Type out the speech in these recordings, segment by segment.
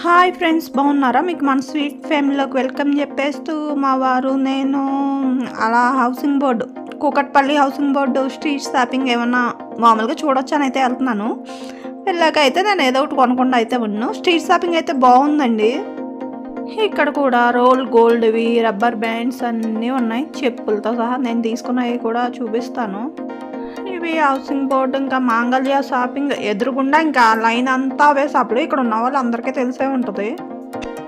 Hi friends, బాగున్నారా? మీకు మన స్వీట్ ఫ్యామిలీలోకి వెల్కమ్ చెప్పేస్తూ మా వారు నేను అలా housing board, Kukatpally housing board street shopping ఏమన్నా మామూలుగా చూడొచ్చు అని అయితే వెళ్తున్నాను. వెళ్ళాక అయితే నేను ఏదో ఒకటి కొనకుండా అయితే ఉన్నాను. స్ట్రీట్ షాపింగ్ అయితే బాగుందండి. ఇక్కడ కూడా రోల్ గోల్డ్వి రబ్బర్ బ్యాండ్స్ అన్నీ ఉన్నాయి, చెప్పులతో సహా. నేను తీసుకున్నవి కూడా చూపిస్తాను. ఇవి హౌసింగ్ బోర్డు ఇంకా మాంగళ్య షాపింగ్ ఎదురుగుండా ఇంకా లైన్ అంతా అవే షాపులు. ఇక్కడ ఉన్న వాళ్ళు అందరికీ తెలిసే ఉంటుంది.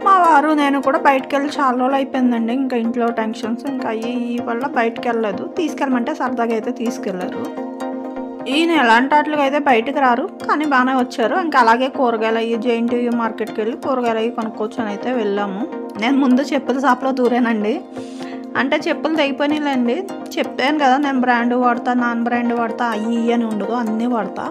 మా వారు నేను కూడా బయటకు వెళ్ళి చాలా రోజులు అయిపోయిందండి. ఇంకా ఇంట్లో టెన్షన్స్ ఇంకా ఈ వల్ల బయటకు వెళ్ళలేదు. తీసుకెళ్ళమంటే సరదాగా అయితే తీసుకెళ్లారు. ఈయన ఎలాంటి వాటికి అయితే బయటకు రారు, కానీ బాగానే వచ్చారు. ఇంకా అలాగే కూరగాయలు అయ్యి జేఎన్టీయూ మార్కెట్కి వెళ్ళి కూరగాయలు అయ్యి కొనుక్కోవచ్చు అని అయితే వెళ్ళాము. నేను ముందు చెప్పుల షాప్లో దూరానండి. అంటే చెప్పులు తెగిపోయినాయిలేండి. చెప్పాను కదా, నేను బ్రాండ్ వాడతా, నాన్ బ్రాండ్ వాడతా, అయ్యి అని ఉండదు, అన్నీ వాడతా.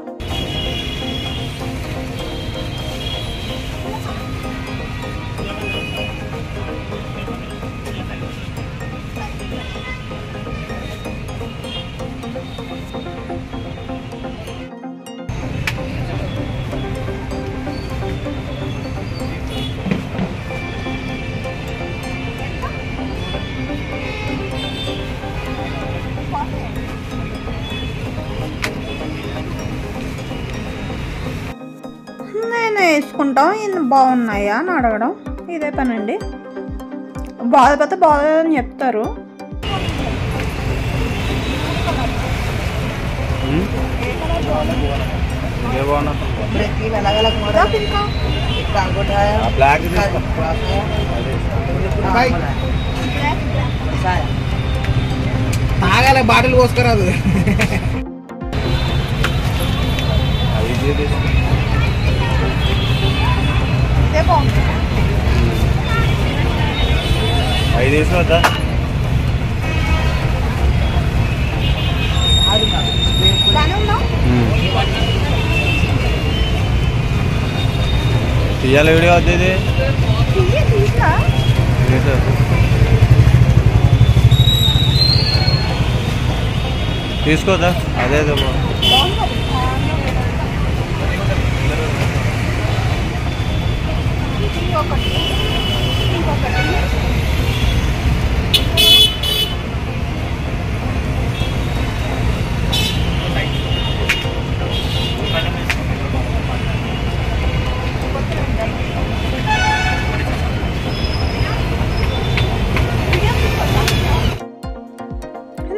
నేను వేసుకుంటాం, ఈయన బాగున్నాయా అని అడగడం ఇదే పనండి. బాధపోతే బాధని చెప్తారు. తాగాల బాటిల్ పోసుకురాదు. ఐదు వద్దా తీయాలి వీడియో వద్ద తీసుకోదా అదే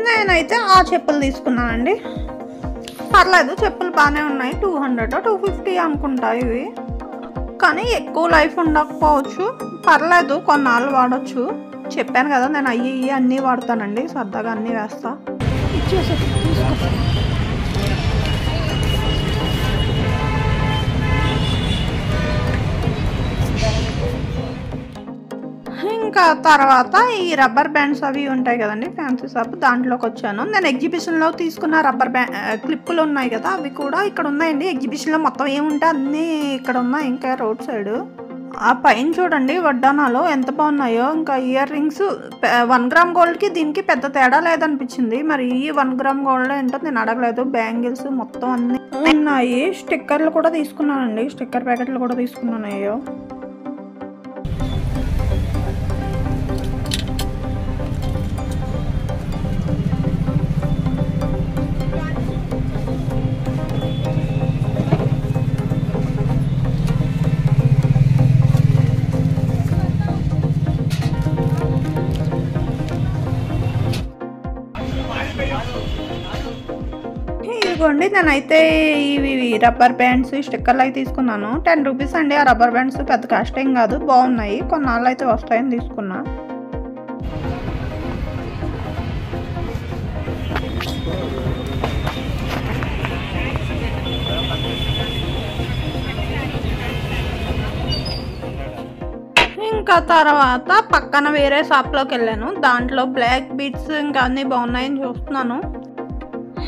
నేనైతే ఆ చెప్పులు తీసుకున్నానండి. పర్లేదు, చెప్పులు బాగానే ఉన్నాయి. 200 250 అనుకుంటా ఇవి. కానీ ఎక్కువ లైఫ్ ఉండకపోవచ్చు, పర్లేదు, కొన్నాళ్ళు వాడచ్చు. చెప్పాను కదా, నేను అయ్యి అన్నీ వాడతానండి, సరదాగా అన్నీ వేస్తా. ఇంకా తర్వాత ఈ రబ్బర్ బ్యాండ్స్ అవి ఉంటాయి కదండి, ఫ్యాన్సీ షాప్, దాంట్లోకి వచ్చాను. నేను ఎగ్జిబిషన్లో తీసుకున్న రబ్బర్ క్లిప్పులు ఉన్నాయి కదా, అవి కూడా ఇక్కడ ఉన్నాయండి. ఎగ్జిబిషన్లో మొత్తం ఏముంటే అన్నీ ఇక్కడ ఉన్నాయి. ఇంకా రోడ్ సైడ్ ఆ పైన చూడండి, వడ్డానాలు ఎంత బాగున్నాయో. ఇంకా ఇయర్ రింగ్స్ 1 గ్రామ్ గోల్డ్కి దీనికి పెద్ద తేడా లేదనిపించింది. మరి ఈ 1 గ్రామ్ గోల్డ్ ఏంటో నేను అడగలేదు. బ్యాంగిల్స్ మొత్తం అన్నీ ఉన్నాయి. స్టిక్కర్లు కూడా తీసుకున్నానండి, స్టిక్కర్ ప్యాకెట్లు కూడా తీసుకున్నాను. అయ్యో, ఇదిగోండి, నేనైతే ఇవి రబ్బర్ బ్యాండ్స్ స్టిక్కర్లు అయితే తీసుకున్నాను. 10 రూపీస్ అండి. ఆ రబ్బర్ బ్యాండ్స్ పెద్ద కాస్ట్ ఏం కాదు, బాగున్నాయి. కొన్నాళ్ళు అయితే వస్తాయని తీసుకున్నా. ఇంకా తర్వాత పక్కన వేరే షాప్లోకి వెళ్ళాను. దాంట్లో బ్లాక్ బీడ్స్ ఇంకా అన్నీ బాగున్నాయని చూస్తున్నాను.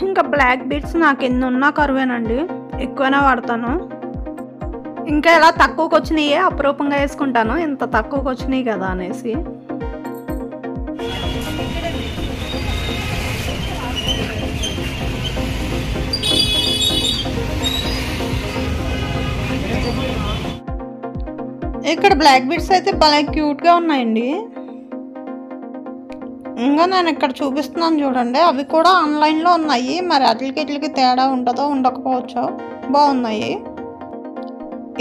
ఇంకా బ్లాక్ బీడ్స్ నాకు ఎన్ని ఉన్నా కరువేనండి, ఎక్కువనే వాడతాను. ఇంకా ఇలా తక్కువకి వచ్చినాయే అపురూపంగా వేసుకుంటాను, ఇంత తక్కువకి వచ్చినాయి కదా అనేసి. ఇక్కడ బ్లాక్ బీడ్స్ అయితే భలే క్యూట్గా ఉన్నాయండి. ఇంకా నేను ఇక్కడ చూపిస్తున్నాను చూడండి, అవి కూడా ఆన్లైన్లో ఉన్నాయి. మరి అట్లకి తేడా ఉంటుందో ఉండకపోవచ్చో, బాగున్నాయి.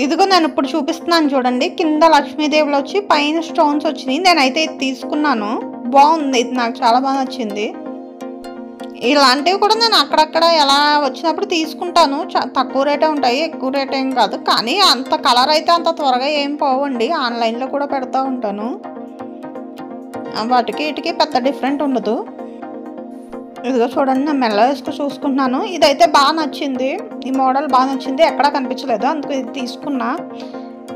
ఇదిగో నేను ఇప్పుడు చూపిస్తున్నాను చూడండి, కింద లక్ష్మీదేవులు వచ్చి పైన స్టోన్స్ వచ్చినాయి. నేనైతే ఇది తీసుకున్నాను, బాగుంది. ఇది నాకు చాలా బాగా నచ్చింది. ఇలాంటివి కూడా నేను అక్కడక్కడ ఎలా వచ్చినప్పుడు తీసుకుంటాను. తక్కువ రేటే ఉంటాయి, ఎక్కువ రేట్ ఏం కాదు. కానీ అంత కలర్ అయితే అంత త్వరగా ఏం పోవండి. ఆన్లైన్లో కూడా పెడతా ఉంటాను. వాటికి వీటికి పెద్ద డిఫరెంట్ ఉండదు. ఇదిగో చూడండి, నేను మెల్ల వేసుకు చూసుకుంటున్నాను. ఇదైతే బాగా నచ్చింది, ఈ మోడల్ బాగా నచ్చింది, ఎక్కడా కనిపించలేదు, అందుకు ఇది తీసుకున్నా.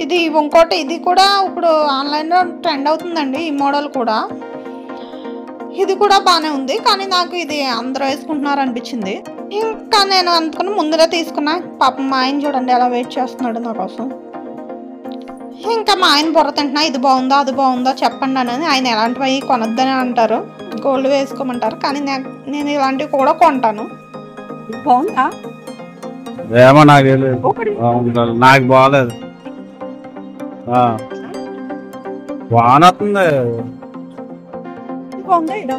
ఇది ఇంకోటి, ఇది కూడా ఇప్పుడు ఆన్లైన్లో ట్రెండ్ అవుతుందండి ఈ మోడల్ కూడా. ఇది కూడా బాగానే ఉంది, కానీ నాకు ఇది అందరూ వేసుకుంటున్నారు అనిపించింది. ఇంకా నేను అనుకుని ముందుగా తీసుకున్నా. పాపం మా ఆయన చూడండి ఎలా వెయిట్ చేస్తున్నాడు నా కోసం. ఇంకా మా ఆయన బుర్ర తింటున్నా, ఇది బాగుందా అది బాగుందా చెప్పండి అని. ఆయన ఎలాంటివి కొనొద్దని అంటారు, గోల్డ్ వేసుకోమంటారు. కానీ నేను ఇలాంటివి కూడా కొంటాను. బాగుందా ఏమో నాకు తెలియదు, నాకు బాగాలేదు. వాన వస్తుంది. బాగుందా ఇడ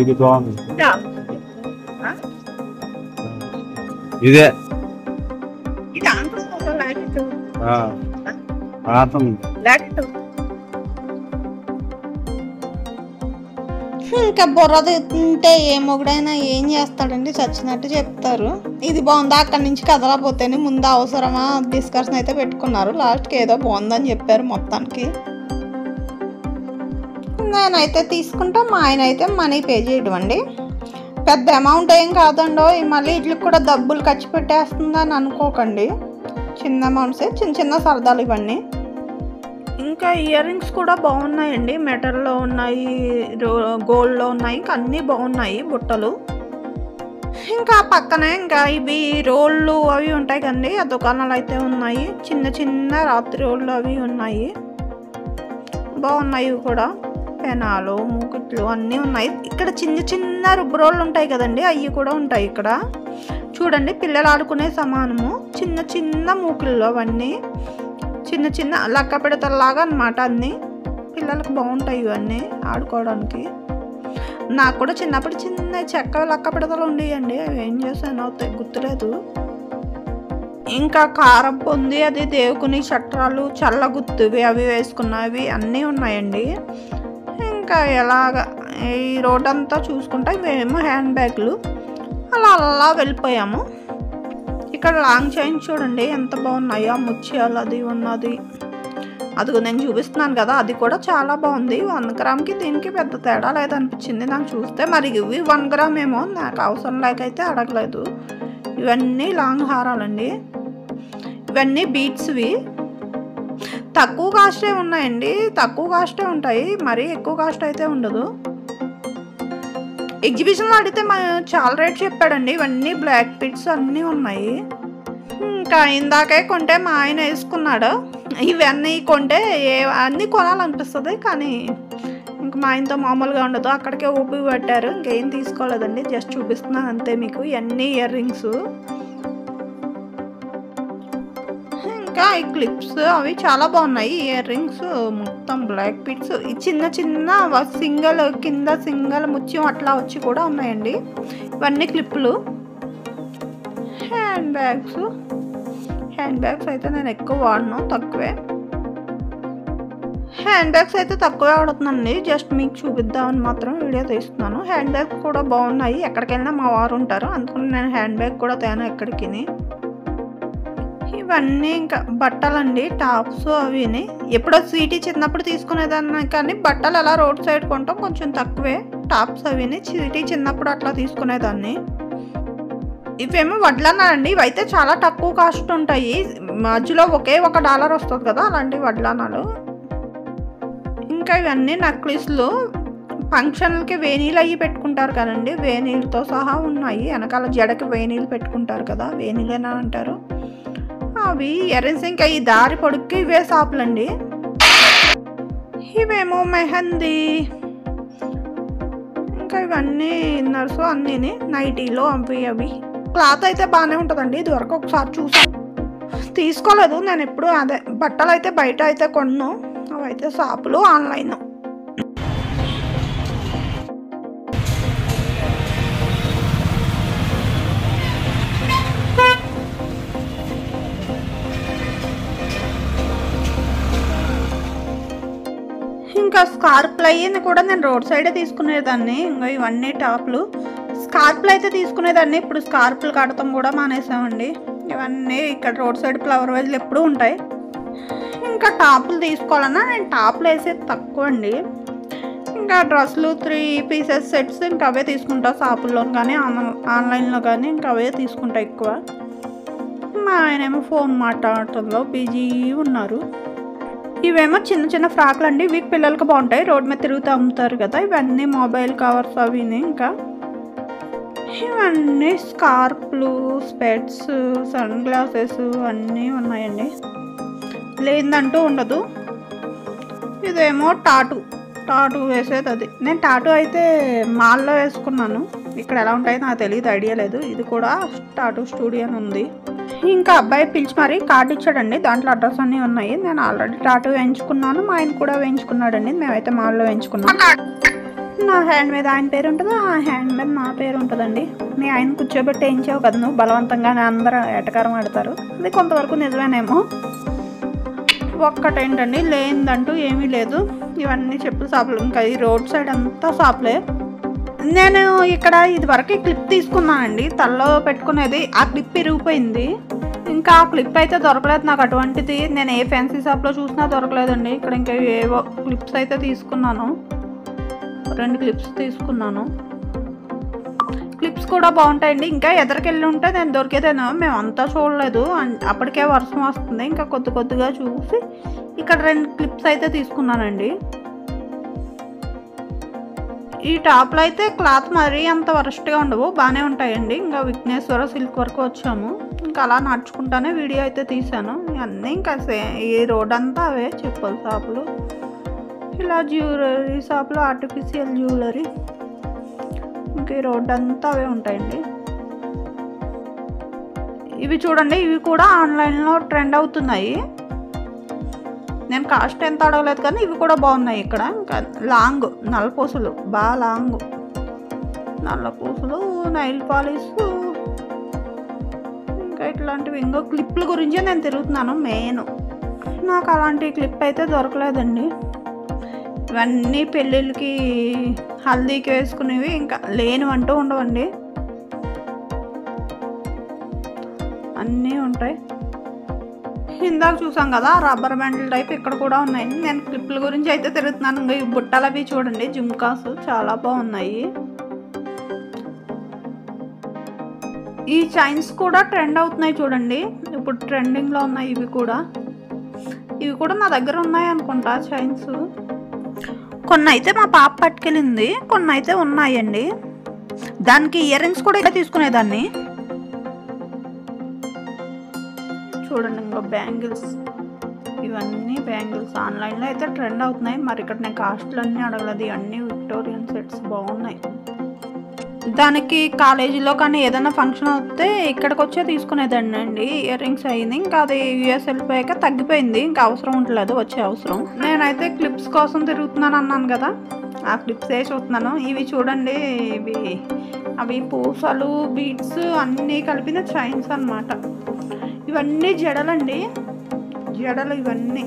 ఇది బాగుంది. ఇదే ఇంకా బుర్ర తింటే ఏ మొగుడైనా ఏం చేస్తాడండి, చచ్చినట్టు చెప్తారు. ఇది బాగుందా అక్కడి నుంచి కదలపోతేనే ముందు అవసరమా డిస్కషన్ అయితే పెట్టుకున్నారు. లాస్ట్కి ఏదో బాగుందని చెప్పారు మొత్తానికి. నేనైతే తీసుకుంటా, మా ఆయన అయితే మనీ పే చేయడం అండి. పెద్ద అమౌంట్ ఏం కాదండో, మళ్ళీ వీటికి కూడా డబ్బులు ఖర్చు పెట్టేస్తుందని అనుకోకండి. చిన్న అమౌంట్సే, చిన్న చిన్న సరదాలు ఇవన్నీ. ఇంకా ఇయర్ రింగ్స్ కూడా బాగున్నాయండి, మెటల్లో ఉన్నాయి, గోల్డ్లో ఉన్నాయి, ఇంకా అన్నీ బాగున్నాయి బుట్టలు. ఇంకా పక్కనే ఇంకా ఇవి రోళ్ళు అవి ఉంటాయి కదండి, ఆ దుకాణాలు అయితే ఉన్నాయి. చిన్న చిన్న రాత్రి రోళ్ళు అవి ఉన్నాయి, బాగున్నాయి కూడా. పెనాలు, మూకుట్లు అన్నీ ఉన్నాయి. ఇక్కడ చిన్న చిన్న రుబ్బురోళ్ళు ఉంటాయి కదండి, అవి కూడా ఉంటాయి ఇక్కడ. చూడండి, పిల్లలు ఆడుకునే సమానము చిన్న చిన్న మూకుళ్ళు, అవన్నీ చిన్న చిన్న లక్క పెడతలాగా అన్నమాట. అన్నీ పిల్లలకు బాగుంటాయి ఇవన్నీ ఆడుకోవడానికి. నాకు కూడా చిన్నప్పుడు చిన్న చెక్క లక్క పెడతలు ఉండేయండి, అవి ఏం చేశానో గుర్తులేదు. ఇంకా కారం పొంది, అది దేవుకుని చట్రాలు, చల్లగుత్తువి అవి వేసుకున్నవి అన్నీ ఉన్నాయండి. ఇంకా ఎలాగ ఈ రోడ్ అంతా చూసుకుంటా ఇవేమో హ్యాండ్ బ్యాగ్లు. అలా అలా వెళ్ళిపోయాము. ఇక్కడ లాంగ్ చైన్ చూడండి ఎంత బాగున్నాయో, ముత్యాలు అది ఉన్నది. అదిగో నేను చూపిస్తున్నాను కదా, అది కూడా చాలా బాగుంది. 1 గ్రామ్కి దీనికి పెద్ద తేడా లేదనిపించింది నాకు చూస్తే. మరి ఇవి 1 గ్రామ్ ఏమో, నాకు అవసరం లేకైతే అడగలేదు. ఇవన్నీ లాంగ్ హారాలండి, ఇవన్నీ బీట్స్వి. తక్కువ కాస్టే ఉన్నాయండి, తక్కువ కాస్టే ఉంటాయి, మరీ ఎక్కువ కాస్ట్ అయితే ఉండదు. ఎగ్జిబిషన్లో అడిగితే చాలా రేట్ చెప్పాడండి. ఇవన్నీ బ్లాక్ బీట్స్ అన్నీ ఉన్నాయి. ఇంకా ఇందాకే కొంటే మా ఆయన వేసుకున్నాడు. ఇవన్నీ కొంటే అన్నీ కొనాలనిపిస్తుంది, కానీ ఇంకా మా ఆయనతో మామూలుగా ఉండదు. అక్కడికే ఊపి పెట్టారు, ఇంకేం తీసుకోలేదండి, జస్ట్ చూపిస్తున్నాను అంతే మీకు. ఇవన్నీ ఇయర్ రింగ్స్, ఇంకా ఈ క్లిప్స్ అవి చాలా బాగున్నాయి. ఇయర్ రింగ్స్ మొత్తం బ్లాక్ బీట్స్, ఈ చిన్న చిన్న సింగల్ కింద సింగల్ ముత్యం అట్లా వచ్చి కూడా ఉన్నాయండి. ఇవన్నీ క్లిప్పులు. హ్యాండ్ బ్యాగ్స్ అయితే నేను ఎక్కువ వాడను, తక్కువే. హ్యాండ్ బ్యాగ్స్ అయితే తక్కువే వాడుతున్నానండి, జస్ట్ మీకు చూపిద్దామని మాత్రం వీడియో తీస్తున్నాను. హ్యాండ్ బ్యాగ్స్ కూడా బాగున్నాయి, ఎక్కడికి వెళ్ళినా మా వారు ఉంటారు, అందుకని నేను హ్యాండ్ బ్యాగ్ కూడా తేను ఎక్కడికి. ఇవన్నీ ఇంకా బట్టలండి, టాప్స్ అవిని. ఎప్పుడో స్వీటీ చిన్నప్పుడు తీసుకునేదాన్ని, కానీ బట్టలు అలా రోడ్ సైడ్ కొంటాం కొంచెం తక్కువే. టాప్స్ అవిని స్వీటీ చిన్నప్పుడు అట్లా తీసుకునేదాన్ని. ఇవేమో వడ్లనాలండి, ఇవైతే చాలా తక్కువ కాస్ట్ ఉంటాయి. మధ్యలో ఒకే $1 వస్తుంది కదా, అలాంటి వడ్లనాలు. ఇంకా ఇవన్నీ నెక్లెస్లు, ఫంక్షన్లకి వేణీలు అవి పెట్టుకుంటారు కదండి, వేణీలతో సహా ఉన్నాయి. వెనకాల జడకి వేణీలు పెట్టుకుంటారు కదా, వేణీలేనా అంటారు అవి. ఇయర్ రింగ్స్ ఇంకా ఈ దారి పొడుక్కి ఇవే షాపులండి. ఇవేమో మెహందీ, ఇంకా ఇవన్నీ ఇన్నర్స్ అన్నీ నైటీలో అవి క్లాత్ అయితే బాగానే ఉంటుందండి. ఇది వరకు ఒకసారి చూసాను, తీసుకోలేదు నేను ఎప్పుడు. అదే బట్టలు అయితే బయట అయితే కొన్ను, అవైతే షాపులు ఆన్లైన్. ఇంకా స్కార్ప్లు అయ్యింది కూడా నేను రోడ్ సైడే తీసుకునేదాన్ని. ఇంకా ఇవన్నీ టాప్లు. స్కార్ప్లు అయితే తీసుకునేదాన్ని, ఇప్పుడు స్కార్ప్లు కడతాం కూడా మానేసామండి. ఇవన్నీ ఇక్కడ రోడ్ సైడ్ ఫ్లవర్ వైజ్లు ఎప్పుడూ ఉంటాయి. ఇంకా టాప్లు తీసుకోవాలన్నా నేను టాప్లు వేసేది తక్కువ అండి. ఇంకా డ్రెస్సులు 3 పీసెస్ సెట్స్ ఇంకా అవే తీసుకుంటా షాపుల్లో కానీ ఆన్లైన్లో కానీ, ఇంకా అవే తీసుకుంటా ఎక్కువ. మా ఆయనేమో ఫోన్ మాట్లాడటంలో బిజీ ఉన్నారు. ఇవేమో చిన్న చిన్న ఫ్రాక్లు అండి, వీక్ పిల్లలకి బాగుంటాయి, రోడ్ మీద తిరుగుతూ అమ్ముతారు కదా. ఇవన్నీ మొబైల్ కవర్స్ అవిని. ఇంకా ఇవన్నీ స్కార్ప్లు, స్పెట్స్, సన్ గ్లాసెస్ అన్నీ ఉన్నాయండి, లేదంటూ ఉండదు. ఇదేమో టాటూ వేసేది అది. నేను టాటూ అయితే మాల్లో వేసుకున్నాను, ఇక్కడ ఎలా ఉంటాయో నాకు తెలియదు, ఐడియా లేదు. ఇది కూడా టాటూ స్టూడియో అని ఉంది. ఇంకా అబ్బాయి పిలిచి మరీ కార్డు ఇచ్చాడండి, దాంట్లో అడ్రస్ అన్నీ ఉన్నాయి. నేను ఆల్రెడీ టాటూ వేయించుకున్నాను, మా ఆయన కూడా వేయించుకున్నాడండి. మేమైతే మాల్లో వేయించుకున్నాం. నా హ్యాండ్ మీద ఆయన పేరు ఉంటుంది, ఆ హ్యాండ్ మీద నా పేరు ఉంటుందండి. మీ ఆయన కూర్చోబెట్టి వేయించావు కదా నువ్వు బలవంతంగానే, అందరూ ఎటకారం ఆడతారు. అది కొంతవరకు నిజమేనేమో. ఒక్కటేంటండి లేనిదంటూ ఏమీ లేదు. ఇవన్నీ చెప్పుల షాపులు, ఇంకా ఈ రోడ్ సైడ్ అంతా షాపులే. నేను ఇక్కడ ఇది వరకు క్లిప్ తీసుకున్నానండి, తలలో పెట్టుకునేది. ఆ క్లిప్ ఇరిగిపోయింది, ఇంకా ఆ క్లిప్ అయితే దొరకలేదు నాకు. అటువంటిది నేను ఏ ఫ్యాన్సీ షాప్లో చూసినా దొరకలేదండి. ఇక్కడ ఇంకా ఏవో క్లిప్స్ అయితే తీసుకున్నాను, 2 క్లిప్స్ తీసుకున్నాను. క్లిప్స్ కూడా బాగుంటాయండి. ఇంకా ఎదరికెళ్ళి ఉంటే నేను దొరికేదేనో, మేమంతా చూడలేదు, అప్పటికే వర్షం వస్తుంది. ఇంకా కొద్దిగా చూసి ఇక్కడ 2 క్లిప్స్ అయితే తీసుకున్నానండి. ఈ టాప్లో అయితే క్లాత్ మరీ అంత వరస్ట్గా ఉండవు, బాగానే ఉంటాయండి. ఇంకా విఘ్నేశ్వర సిల్క్ వరకు వచ్చాము, ఇంకా అలా నడుచుకుంటానే వీడియో అయితే తీసాను. అన్నీ ఇంకా ఈ రోడ్ అంతా అవే చెప్పుల షాపులు, ఇలా జ్యువెలరీ షాపులు, ఆర్టిఫిషియల్ జ్యువెలరీ, ఇంకా ఈ రోడ్ అంతా అవే ఉంటాయండి. ఇవి చూడండి, ఇవి కూడా ఆన్లైన్లో ట్రెండ్ అవుతున్నాయి. నేను కాస్ట్ ఎంత అడగలేదు కానీ ఇవి కూడా బాగున్నాయి. ఇక్కడ ఇంకా లాంగ్ నల్లపూసలు, బాగా లాంగ్ నల్లపూసలు, నైల్ పాలిష్, ఇంకా ఇట్లాంటివి. ఇంకో క్లిప్ల గురించే నేను తిరుగుతున్నాను మెయిన్. నాకు అలాంటి క్లిప్ అయితే దొరకలేదండి. ఇవన్నీ పెళ్ళిళ్ళకి, హల్దీకి వేసుకునేవి, ఇంకా లేనివంటూ ఉండవండి, అన్నీ ఉంటాయి. ఇందాక చూసాం కదా రబ్బర్ బ్యాండ్ల టైప్, ఇక్కడ కూడా ఉన్నాయి. నేను క్లిప్ల గురించి అయితే తిరుగుతున్నాను. ఇంకా ఈ బుట్టలు అవి చూడండి, జుమ్కాస్ చాలా బాగున్నాయి. ఈ చైన్స్ కూడా ట్రెండ్ అవుతున్నాయి చూడండి, ఇప్పుడు ట్రెండింగ్లో ఉన్నాయి. ఇవి కూడా నా దగ్గర ఉన్నాయి అనుకుంటా చైన్స్. కొన్ని అయితే మా పాప పట్టుకెళ్ళింది, కొన్ని అయితే ఉన్నాయండి. దానికి ఇయర్ రింగ్స్ కూడా ఇలా తీసుకునేదాన్ని. చూడండి ఇంకా బ్యాంగిల్స్, ఇవన్నీ బ్యాంగిల్స్ ఆన్లైన్లో అయితే ట్రెండ్ అవుతున్నాయి. మరి ఇక్కడ నేను కాస్ట్లు అన్నీ అడగలేదు, ఇవన్నీ విక్టోరియన్ సెట్స్ బాగున్నాయి. దానికి కాలేజీలో కానీ ఏదైనా ఫంక్షన్ వస్తే ఇక్కడికి వచ్చే తీసుకునేదండి అండి ఇయర్ రింగ్స్ అయింది. ఇంకా అది యూఎస్ వెళ్ళిపోయాక తగ్గిపోయింది, ఇంకా అవసరం ఉండలేదు వచ్చే అవసరం. నేనైతే క్లిప్స్ కోసం తిరుగుతున్నాను అన్నాను కదా, ఆ క్లిప్స్ వేసి చూస్తున్నాను. ఇవి చూడండి, అవి పూసలు, బీడ్స్ అన్నీ కలిపిన చైన్స్ అన్నమాట. ఇవన్నీ జడలండి, జడలు ఇవన్నీ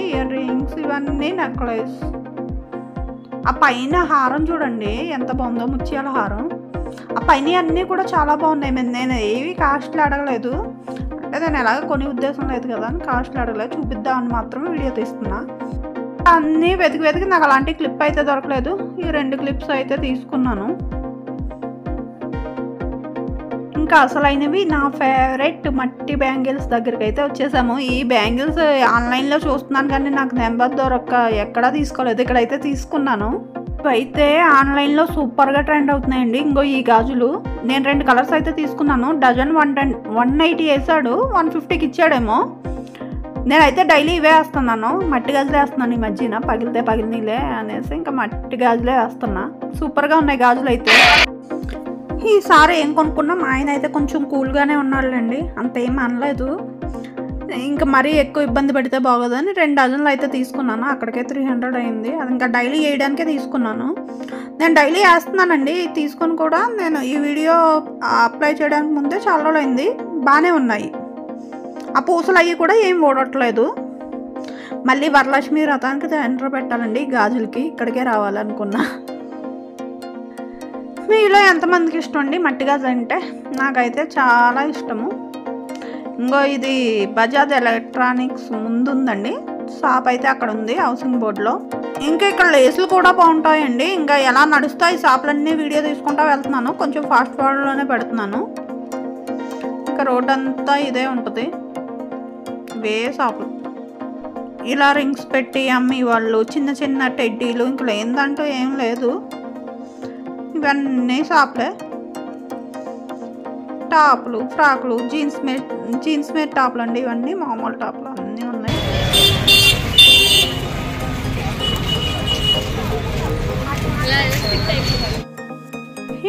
ఇయర్ రింగ్స్, ఇవన్నీ నెక్లెస్. ఆ పైన హారం చూడండి ఎంత బాగుందో, ముత్యాల హారం. ఆ పైన అన్నీ కూడా చాలా బాగున్నాయి. నేను ఏవి కాస్ట్లు అడగలేదు, అంటే నేను ఎలాగ కొని ఉద్దేశం లేదు కదా అని కాస్ట్లు అడగలేదు, చూపిద్దామని మాత్రమే వీడియో తీస్తున్నా. అన్నీ వెతికి నాకు అలాంటి క్లిప్ అయితే దొరకలేదు. ఈ 2 క్లిప్స్ అయితే తీసుకున్నాను. ఇంకా అసలైనవి నా ఫేవరెట్ మట్టి బ్యాంగిల్స్ దగ్గరికి అయితే వచ్చేసాము. ఈ బ్యాంగిల్స్ ఆన్లైన్లో చూస్తున్నాను కానీ నాకు నెంబర్ దొరక్క ఎక్కడా తీసుకోలేదు, ఇక్కడైతే తీసుకున్నాను. ఇవైతే ఆన్లైన్లో సూపర్గా ట్రెండ్ అవుతున్నాయండి. ఇంకో ఈ గాజులు నేను 2 కలర్స్ అయితే తీసుకున్నాను. డజన్ 180 వేసాడు, 150కి ఇచ్చాడేమో. నేనైతే డైలీ ఇవే వేస్తున్నాను, మట్టి గాజులే వేస్తున్నాను ఈ మధ్యన, పగిలితే పగిలినీలే అనేసి ఇంకా మట్టి గాజులే వేస్తున్నా. సూపర్గా ఉన్నాయి గాజులు అయితే. ఈసారి ఏం కొనుక్కున్నా మా ఆయన అయితే కొంచెం కూల్గానే ఉన్నాడులేండి, అంతేం అనలేదు. ఇంకా మరీ ఎక్కువ ఇబ్బంది పడితే బాగోదని 2 డజన్లు అయితే తీసుకున్నాను. అక్కడికే 300 అయింది. అది ఇంకా డైలీ వేయడానికే తీసుకున్నాను. నేను డైలీ వేస్తున్నానండి. తీసుకొని కూడా నేను ఈ వీడియో అప్లై చేయడానికి ముందే చాలా రోజులు అయింది, బాగానే ఉన్నాయి. ఆ పూసలు అవి కూడా ఏం ఓడట్లేదు. మళ్ళీ వరలక్ష్మి వ్రతానికి ఎంటర్ పెట్టాలండి గాజులకి, ఇక్కడికే రావాలనుకున్నా. మీలో ఎంతమందికి ఇష్టం అండి మట్టి గాజు అంటే? నాకైతే చాలా ఇష్టము. ఇంకో ఇది బజాజ్ ఎలక్ట్రానిక్స్ ముందు ఉందండి షాప్ అయితే, అక్కడ ఉంది హౌసింగ్ బోర్డులో. ఇంకా ఇక్కడ లేసులు కూడా బాగుంటాయండి. ఇంకా ఎలా నడుస్తాయి షాపులన్నీ వీడియో తీసుకుంటా వెళ్తున్నాను, కొంచెం ఫాస్ట్ ఫార్వర్డ్లోనే పెడుతున్నాను. ఇంకా రోడ్ అంతా ఇదే ఉంటుంది, ఇవే షాపులు. ఇలా రింగ్స్ పెట్టి అమ్మి వాళ్ళు, చిన్న చిన్న టెడ్డీలు, ఇంకా ఏందంటూ ఏం లేదు, ఇవన్నీ షాపులే. టాపులు, ఫ్రాకులు, జీన్స్ మీద టాపులు అండి, ఇవన్నీ మామూలు టాపులు అన్నీ ఉన్నాయి.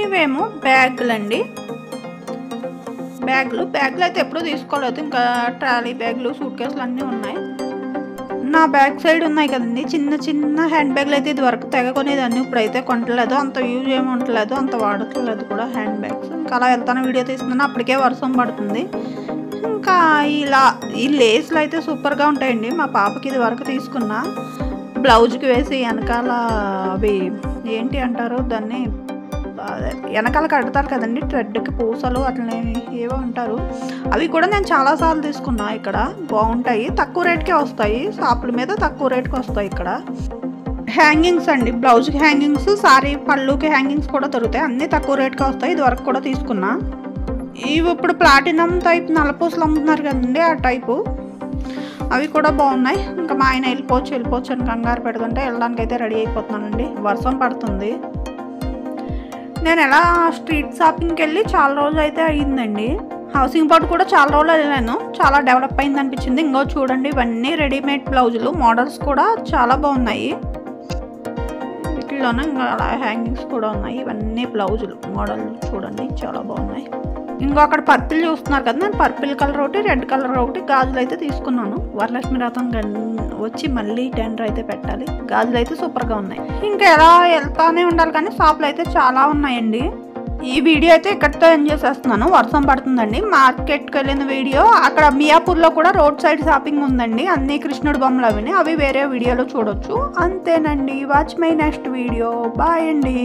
ఇవేమో బ్యాగులు అండి, బ్యాగులు అయితే ఎప్పుడూ తీసుకోలేదు. ఇంకా ట్రాలీ బ్యాగులు, సూట్ కేసులు అన్నీ ఉన్నాయి. నా బ్యాక్ సైడ్ ఉన్నాయి కదండి చిన్న చిన్న హ్యాండ్ బ్యాగ్లు అయితే ఇది వరకు తెగ కొనేదాన్ని, ఇప్పుడైతే కొనట్లేదు, అంత యూజ్ ఏమి ఉండలేదు, అంత వాడట్లేదు కూడా హ్యాండ్ బ్యాగ్స్. ఇంకా అలా వెళ్తాను వీడియో తీస్తున్నాను, అప్పటికే వర్షం పడుతుంది. ఇంకా ఇలా ఈ లేస్లు అయితే సూపర్గా ఉంటాయండి. మా పాపకి ఇది వరకు తీసుకున్నా, బ్లౌజ్కి వేసి వెనకాల అవి ఏంటి అంటారు దాన్ని, అదే వెనకాల కడతారు కదండి థ్రెడ్కి పూసలు అట్లనే ఏవో ఉంటారు, అవి కూడా నేను చాలాసార్లు తీసుకున్నా. ఇక్కడ బాగుంటాయి, తక్కువ రేట్కే వస్తాయి, షాపుల మీద తక్కువ రేట్కి వస్తాయి. ఇక్కడ హ్యాంగింగ్స్ అండి, బ్లౌజ్కి హ్యాంగింగ్స్, సారీ పళ్ళుకి హ్యాంగింగ్స్ కూడా దొరుకుతాయి, అన్నీ తక్కువ రేట్కి వస్తాయి. ఇది వరకు కూడా తీసుకున్నా. ఇవి ఇప్పుడు ప్లాటినం టైప్ నల్లపూసలు అమ్ముతున్నారు కదండి, ఆ టైపు అవి కూడా బాగున్నాయి. ఇంకా మా ఆయన వెళ్ళిపోవచ్చు అని కంగారు పెడుతుంటే వెళ్ళడానికి అయితే రెడీ అయిపోతున్నానండి, వర్షం పడుతుంది. నేను ఎలా స్ట్రీట్ షాపింగ్కి వెళ్ళి చాలా రోజులు అయితే అయ్యిందండి. హౌసింగ్ బోర్డు కూడా చాలా రోజులు వెళ్ళాను, చాలా డెవలప్ అయింది అనిపించింది. ఇంకో చూడండి ఇవన్నీ రెడీమేడ్ బ్లౌజులు, మోడల్స్ కూడా చాలా బాగున్నాయి. వీటిలోనే ఇంకా అలా హ్యాంగింగ్స్ కూడా ఉన్నాయి. ఇవన్నీ బ్లౌజులు మోడల్ చూడండి చాలా బాగున్నాయి. ఇంకో అక్కడ పర్పుల్ చూస్తున్నారు కదా, నేను పర్పుల్ కలర్ ఒకటి, రెడ్ కలర్ ఒకటి గాజులు అయితే తీసుకున్నాను. వరలక్ష్మి వ్రతం వచ్చి మళ్ళీ టెండర్ అయితే పెట్టాలి. గాజులు అయితే సూపర్గా ఉన్నాయి. ఇంకా ఎలా వెళ్తానే ఉండాలి కానీ షాపులు అయితే చాలా ఉన్నాయండి. ఈ వీడియో అయితే ఇక్కడితో ఎండ్ చేసేస్తున్నాను, వర్షం పడుతుందండి. మార్కెట్కి వెళ్ళిన వీడియో అక్కడ మియాపూర్లో కూడా రోడ్ సైడ్ షాపింగ్ ఉందండి, అన్ని కృష్ణుడి బొమ్మలు అవి వేరే వీడియోలో చూడొచ్చు. అంతేనండి, watch my next video. Bye అండి.